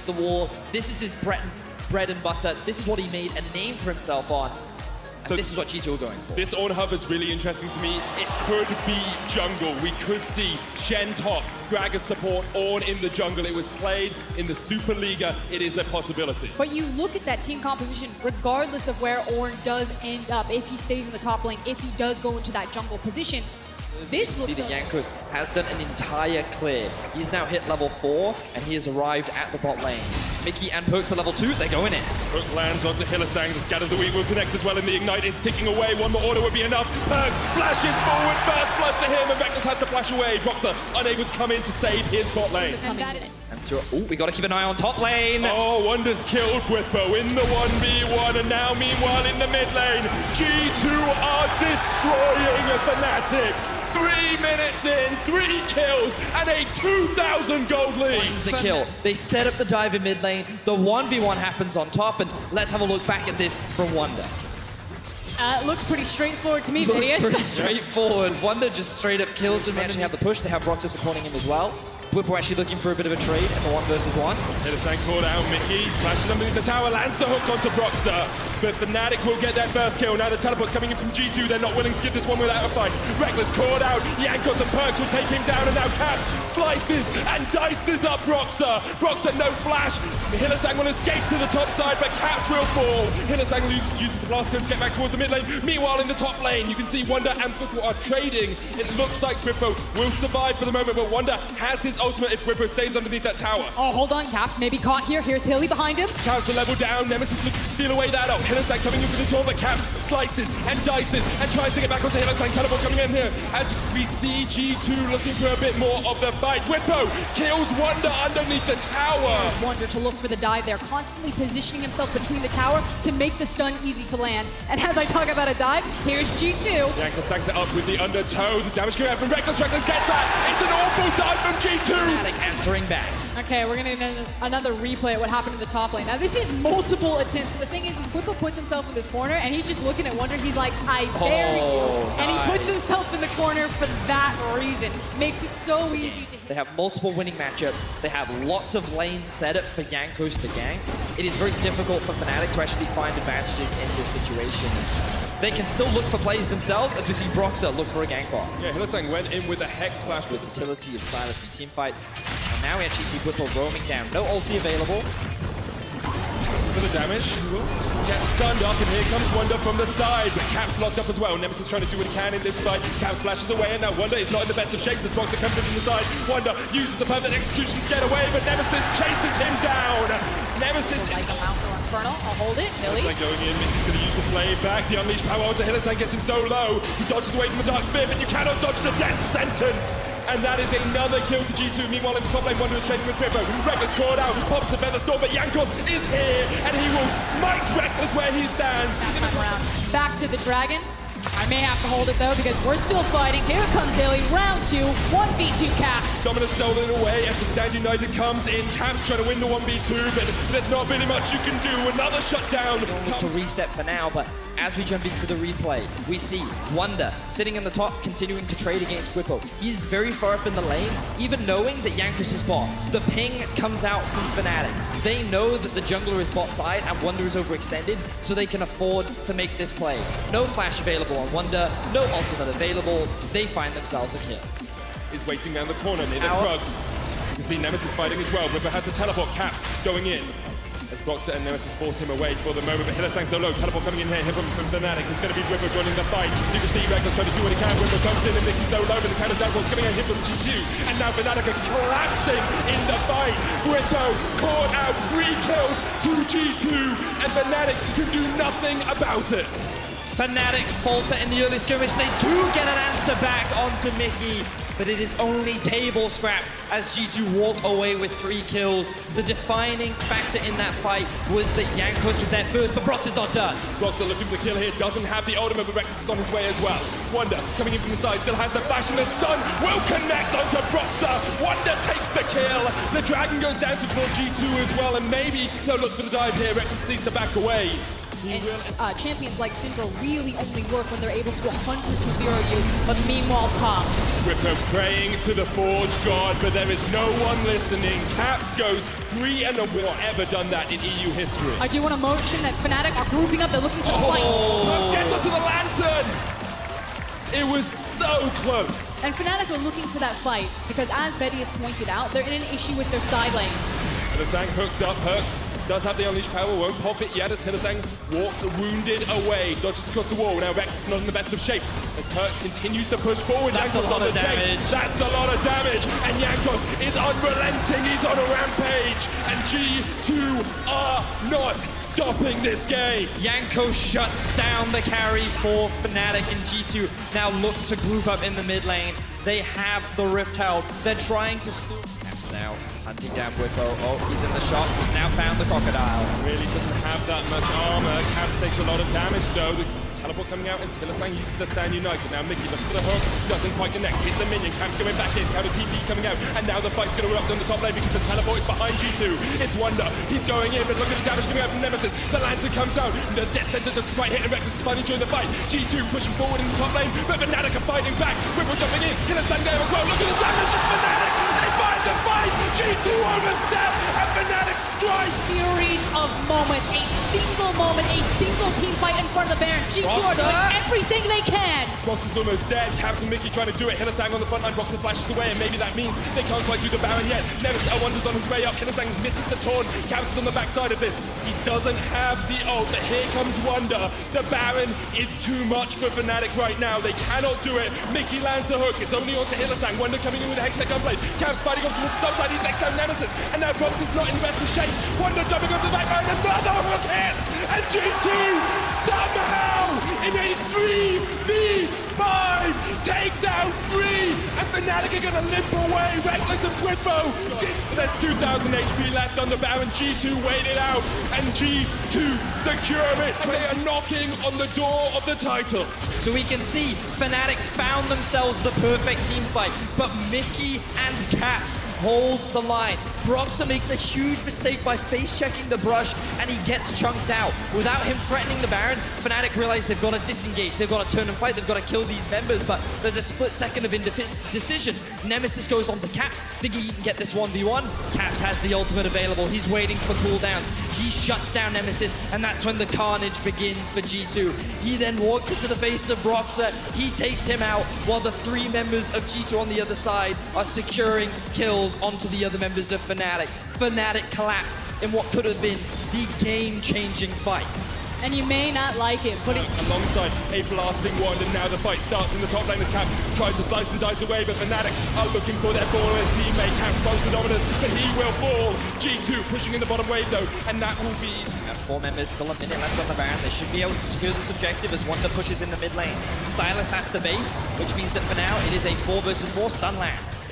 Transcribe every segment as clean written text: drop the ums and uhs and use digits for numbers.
against the wall. This is his bread and butter. This is what he made a name for himself on. So this is what G2 are going for. This on hub is really interesting to me. It could be jungle. We could see Shen top, Gragas support, Ornn in the jungle. It was played in the Superliga. It is a possibility. But you look at that team composition, regardless of where Ornn does end up, if he stays in the top lane, if he does go into that jungle position, this looks see that Jankos has done an entire clear. He's now hit level 4, and he has arrived at the bot lane. Mickey and Perks are level 2, they're going in. Perk lands onto Hylissang, the Scatter of the Week will connect as well, and the Ignite is ticking away. One more order would be enough. Perk flashes forward, first blood to him, and Reckless has to flash away. Droxer unable to come in to save his bot lane. And that is... Oh, we gotta keep an eye on top lane. Oh, Wonder's killed Whippo in the 1v1, and now meanwhile in the mid lane, G2 are destroying a Fnatic. 3 minutes in, 3 kills, and a 2,000 gold lead. The kill. They set up the dive in mid lane. The 1v1 happens on top, and let's have a look back at this from Wonder. It looks pretty straightforward to me, Looks Vidius. pretty straightforward. Wonder just straight up kills him. They actually have the push. They have Roxas supporting him as well. Whippo actually looking for a bit of a trade in the 1 versus 1. Hylissang called out, Mickey flashes underneath the tower, lands the hook onto Broxer. But Fnatic will get their first kill. Now the teleport's coming in from G2. They're not willing to give this one without a fight. Reckless called out, Jankos and Perks will take him down, and now Caps slices and dices up Broxer. Broxer, no flash. Hylissang will escape to the top side, but Caps will fall. Hylissang uses the blast code to get back towards the mid lane. Meanwhile, in the top lane, you can see Wonder and Whippo are trading. It looks like Whippo will survive for the moment, but Wonder has his ultimate if Whippo stays underneath that tower. Oh, hold on, Caps maybe caught here. Here's Hilly behind him. Caps the level down. Nemesis looking to steal away that up. Hylissang coming in for the tour, but Caps slices and dices and tries to get back onto Hylissang. Teleport coming in here as we see G2 looking for a bit more of the fight. Whippo kills Wonder underneath the tower. Wonder to look for the dive there, constantly positioning himself between the tower to make the stun easy to land. And as I talk about a dive, here's G2. Jankos stacks it up with the undertow. The damage coming out from Reckless. Reckless gets that. It's an awful dive from G2. Fnatic answering back. Okay, we're gonna get another replay of what happened in the top lane. Now this is multiple attempts. The thing is Whippo puts himself in this corner and he's just looking at Wonder. He's like, I dare you. And he puts himself in the corner for that reason. Makes it so easy to hit. They have multiple winning matchups. They have lots of lanes set up for Jankos to gank. It is very difficult for Fnatic to actually find advantages in this situation. They can still look for plays themselves, as we see Broxer look for a gank bot. Yeah, Hylissang went in with a Hex Splash. Versatility of Silas in team fights. And now we actually see Whippo roaming down. No ulti available. For the damage, gets stunned up, and here comes Wonder from the side, but Caps locked up as well. Nemesis trying to do what he can in this fight. Caps flashes away, and now Wonder is not in the best of shapes as Broxer comes in from the side. Wonder uses the perfect execution to get away, but Nemesis chases him down. Nemesis is like a mount or Infernal. I'll hold it. Hilly. Hylissang going in, Mickey's going to use the play back. The unleashed power onto Hylissang gets him so low. He dodges away from the Dark Spear, but you cannot dodge the death sentence. And that is another kill to G2. Meanwhile, in the top lane, Wonder is trading with Whippo. Reckless called out, pops a feather storm, but Jankos is here, and he will smite Reckless where he stands. Back to the dragon. I may have to hold it though because we're still fighting. Here comes Hilly, round 2, 1v2 Caps. Dominus stolen away as the Stand United comes in. Caps trying to win the 1v2, but there's not really much you can do. Another shutdown. Look to reset for now, but as we jump into the replay, we see Wonder sitting in the top, continuing to trade against Whippo. He's very far up in the lane, even knowing that Jankos is bot. The ping comes out from Fnatic. They know that the jungler is bot side and Wonder is overextended, so they can afford to make this play. No flash available on Wonder, no ultimate available. They find themselves a kill. Is waiting down the corner near the Krugs. You can see Nemesis fighting as well. Whippo has the teleport. Caps going in. As Broxer and Nemesis force him away for the moment, but Hylissang's so low. Teleport coming in here from Fnatic. It's going to be Whippo joining the fight. You can see Reckless trying to do what he can. Whippo comes in and Mickey's so low, but the counter teleport's coming in here from G2. And now Fnatic are collapsing in the fight. Whippo caught out 3 kills to G2, and Fnatic can do nothing about it. Fnatic falter in the early skirmish. They do get an answer back onto Mickey, but it is only table scraps as G2 walk away with 3 kills. The defining factor in that fight was that Jankos was there first, but Broxer's not done. Broxer looking for the kill here, doesn't have the ultimate, but Reckless is on his way as well. Wonder coming in from the side, still has the flash, and the stun will connect onto Broxer. Wonder takes the kill. The dragon goes down to G2 as well, and maybe they'll look for the dive here. Reckless needs to back away. And champions like Syndra really only work when they're able to 100-0 you. But meanwhile, top. Whippo praying to the Forge God, but there is no one listening. Caps goes 3-1 ever done that in EU history. I do want to mention that Fnatic are grouping up. They're looking for the fight. Gets onto the lantern. It was so close. And Fnatic are looking for that fight because, as Betty has pointed out, they're in an issue with their side lanes. The Zhang hooked up, Perks does have the unleash power, won't pop it yet as Hillesang walks wounded away, dodges across the wall. Now Rex not in the best of shapes as Perks continues to push forward. That's a lot of damage. That's a lot of damage, and Jankos is unrelenting. He's on a rampage, and G2 are not stopping this game. Jankos shuts down the carry for Fnatic, and G2 now look to group up in the mid lane. They have the Rift held. They're trying to stall. Now hunting down Whippo. Oh, he's in the shop. He's now found the crocodile. Really doesn't have that much armor. Caps takes a lot of damage though. The teleport coming out as Hillesang uses the stand united. Now Mickey looks for the hook, doesn't quite connect. Hits the minion. Caps going back in. Counter TP coming out, and now the fight's going to erupt on the top lane because the teleport is behind G2. It's Wonder. He's going in, but look at the damage coming out from Nemesis. The lantern comes out. The death sentence doesn't quite hit, and Reckless is finally joining the fight. G2 pushing forward in the top lane, but Fnatic are fighting back. Whippo jumping in. Hillesang there as well. Look at the damage. It's Fnatic. They find the fight. G2 overstep, and Fnatic strike. Series of moments, a single moment, a single team fight in front of the Baron. G2 are doing everything they can. Box is almost dead. Caps and Mickey trying to do it. Hillesang on the front line. Boxer flashes away, and maybe that means they can't quite do the Baron yet. Nemesis Wonder's on his way up. Hillesang misses the taunt. Caps is on the backside of this. He doesn't have the ult, but here comes Wonder. The Baron is too much for Fnatic right now. They cannot do it. Mickey lands the hook. It's only onto Hillesang. Wonder coming in with a Hextech gunblade. Caps fighting up towards the top side. He takes down Nemesis, and now Box is not in the best of shape. Wonder jumping over the backline. Another hook hits, and G2 somehow in a 3v5 take down 3, and Fnatic are gonna limp away. Reckless and Whippo. There's 2,000 HP left on the Baron. G2 wait it out, and G2 secure it. They are knocking on the door of the title. So we can see Fnatic found themselves the perfect team fight, but Mickey and Caps hold the line. Broxer makes a huge mistake by face-checking the brush, and he gets chunked out. Without him threatening the Baron, Fnatic realize they've got to disengage, they've got to turn and fight, they've got to kill these members, but there's a split second of indecision. Nemesis goes on to Caps, thinking he can get this 1v1. Caps has the ultimate available, he's waiting for cooldowns. He shuts down Nemesis, and that's when the carnage begins for G2. He then walks into the face of Broxer, he takes him out, while the 3 members of G2 on the other side are securing kills onto the other members of Fnatic. Fnatic collapse in what could have been the game-changing fight. And you may not like it, but it's alongside a blasting wand, and now the fight starts in the top lane as Caps tries to slice and dice away, but Fnatic are looking for their fallen teammate. Caps runs the dominance, but he will fall. G2 pushing in the bottom wave though, and that will be... And 4 members, still a minute left on the Baron. They should be able to secure this objective as Wonder pushes in the mid lane. Silas has to base, which means that for now it is a 4 versus 4 stun lands.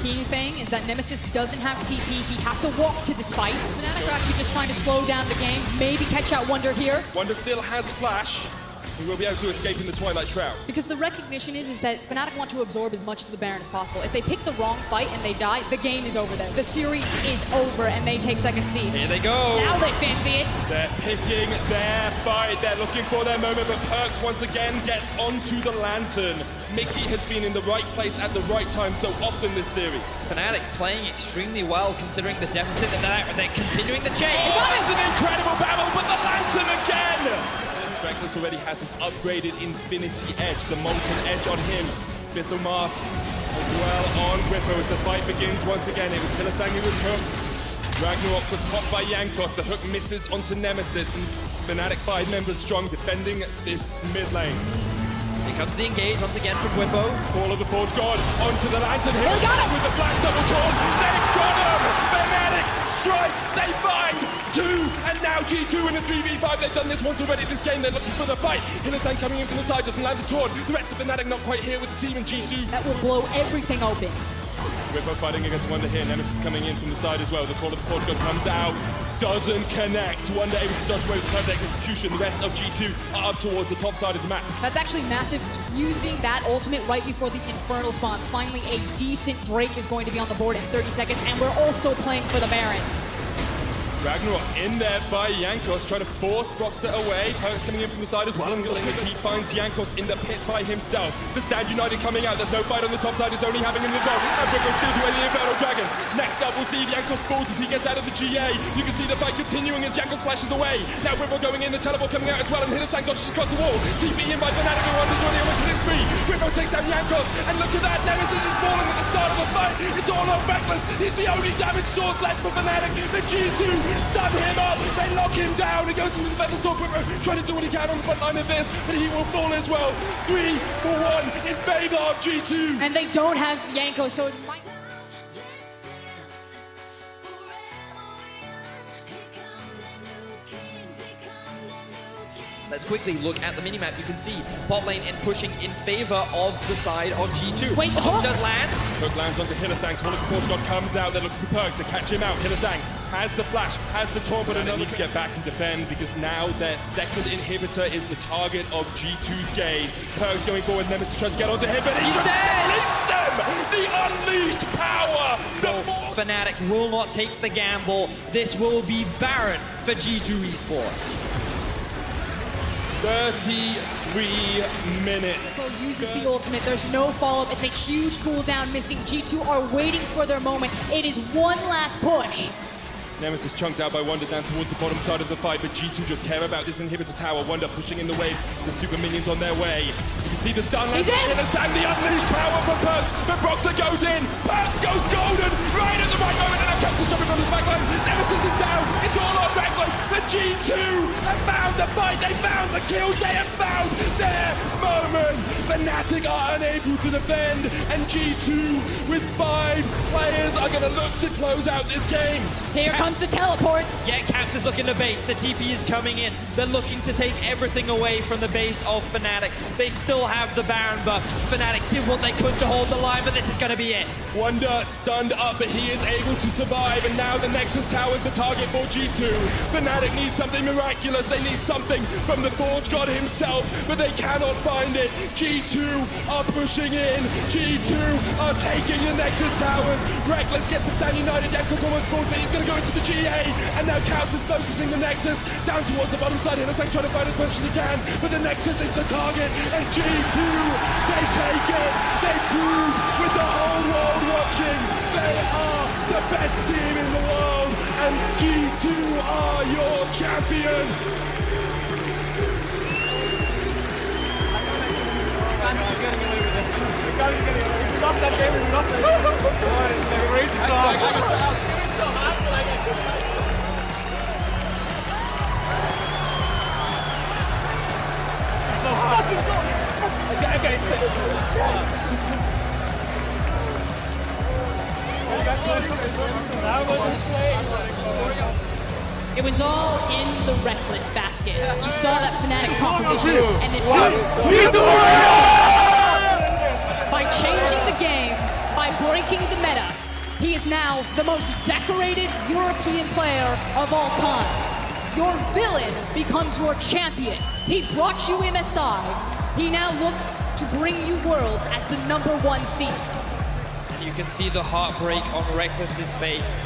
key thing is that Nemesis doesn't have TP. He has to walk to this fight. Fnatic are actually just trying to slow down the game, maybe catch out Wonder here. Wonder still has Flash. He will be able to escape in the Twilight Shroud. Because the recognition is that Fnatic want to absorb as much of the Baron as possible. If they pick the wrong fight and they die, the game is over there. The series is over and they take second seed. Here they go. Now they fancy it. They're picking their fight. They're looking for their moment, but Perks once again gets onto the lantern. Mickey has been in the right place at the right time so often this series. Fnatic playing extremely well considering the deficit that they're continuing the chase. Oh, that's an incredible battle, but the lantern again! Reckless already has his upgraded Infinity Edge, the Molten Edge on him. Bissell Mask as well on Whippo as the fight begins once again. It was Hillesang who was hooked. Ragnarok was caught by Jankos. The hook misses onto Nemesis, and Fnatic 5 members strong defending this mid lane. Here comes the engage once again from Whippo. Call of the Forge God onto the lantern here. They got him! With the flash double taunt. They've got him! Fnatic strike! They find 2, and now G2 in a 3v5. They've done this once already this game. They're looking for the fight. Hillesang coming in from the side, doesn't land the taunt. The rest of Fnatic not quite here with the team, and G2. That will blow everything open. Whippo fighting against Wonder here. Nemesis coming in from the side as well. The Call of the Forge God comes out. Doesn't connect. Wonder able to dodge away with perfect execution. The rest of G2 are up towards the top side of the map. That's actually massive. Using that ultimate right before the Infernal spawns. Finally, a decent Drake is going to be on the board in 30 seconds, and we're also playing for the Baron. Ragnarok in there by Jankos, trying to force Broxer away. Perks coming in from the side as well, and he finds Jankos in the pit by himself. The Stand United coming out, there's no fight on the top side, it's only happening in the dog. And Brooklyn steals away the Infernal Dragon. Next up, we'll see if Jankos falls as he gets out of the GA. You can see the fight continuing as Jankos flashes away. Now Whipple going in, the teleport coming out as well, and Hitterstank dodges across the wall. TP in by Fnatic, who runs on the awakening spree. Whipple takes down Jankos, and look at that, Nemesis is falling at the start of the fight. It's all on Reckless, he's the only damage source left for Fnatic. The G2 stun him up, they lock him down, he goes into the Featherstorm Whipper, trying to do what he can on the front line of this, but he will fall as well. 3 for 1 in favor of G2. And they don't have Yanko, so it might... Let's quickly look at the minimap. You can see bot lane and pushing in favor of the side of G2. Wait, the hook hook does land. Hook lands onto Hitterstank, Call of the Porch God comes out, they're looking for Perks to catch him out. Hitterstank has the flash, has the taunt, but they need to get back and defend because now their second inhibitor is the target of G2's gaze. Perks going forward, Nemesis tries to get onto him, but he's dead! The unleashed power! Fnatic will not take the gamble. This will be Baron for G2 Esports. 33 minutes. So uses the ultimate, there's no follow-up, it's a huge cooldown missing. G2 are waiting for their moment. It is one last push. Nemesis chunked out by Wonder down towards the bottom side of the fight, but G2 just care about this inhibitor tower. Wonder pushing in the wave, the super minions on their way. You can see the stun lands in the sand, the unleashed power from Perks, but Broxer goes in. Perks goes golden, right at the right moment, and now Captain's jumping from his backline. Nemesis is down, it's all on Reckless. The G2 have found the fight, they found the kills, they have found their moment. Fnatic are unable to defend, and G2 with 5 players are gonna look to close out this game. Here comes the teleports. Yeah, Caps is looking to base. The TP is coming in. They're looking to take everything away from the base of Fnatic. They still have the Baron buff. Fnatic did what they could to hold the line, but this is going to be it. Wonder stunned up, but he is able to survive, and now the Nexus Tower is the target for G2. Fnatic needs something miraculous. They need something from the Forge God himself, but they cannot find it. G2 are pushing in. G2 are taking the Nexus Towers. Reckless gets the Stand United. Jankos almost falls, but he's going to go into the GA, and now Caps is focusing the Nexus down towards the bottom side. Hitterstank trying to fight as much as he can, but the Nexus is the target, and G2, they take it. They prove with the whole world watching, they are the best team in the world, and G2 are your champions. We lost that game, we lost that game. It's a great song. It was all in the Reckless basket. You saw that Fnatic composition, and it works. By changing the game, by breaking the meta, he is now the most decorated European player of all time. Your villain becomes your champion. He brought you MSI. He now looks to bring you Worlds as the #1 seed. You can see the heartbreak on Reckless's face.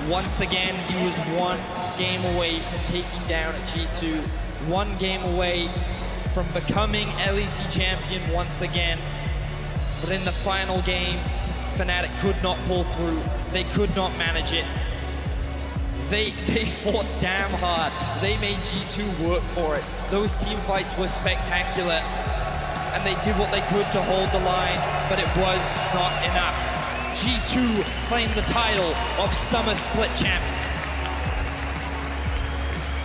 Once again, he was one game away from taking down G2. One game away from becoming LEC champion once again. But in the final game, Fnatic could not pull through. They could not manage it. They fought damn hard. They made G2 work for it. Those team fights were spectacular. And they did what they could to hold the line, but it was not enough. G2 claimed the title of Summer Split champion.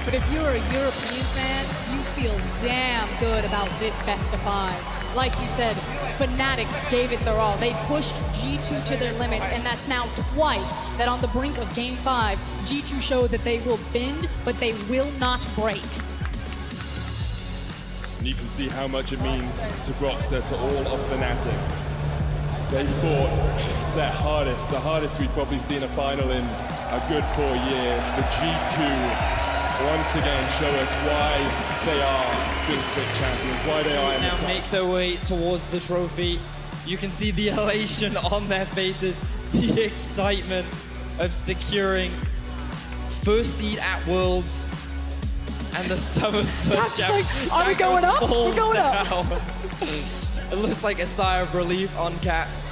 But if you're a European fan, you feel damn good about this best of 5. Like you said, Fnatic gave it their all. They pushed G2 to their limits, and that's now twice that on the brink of Game 5, G2 showed that they will bend, but they will not break. And you can see how much it means to Broxer, to all of Fnatic. They fought their hardest, the hardest we've probably seen a final in a good 4 years. The G2 once again show us why they are split champions, why they are now make their way towards the trophy. You can see the elation on their faces, the excitement of securing first seed at Worlds, and the Summer Split That's champ. like, are we going up? We're going up. It looks like a sigh of relief on Caps.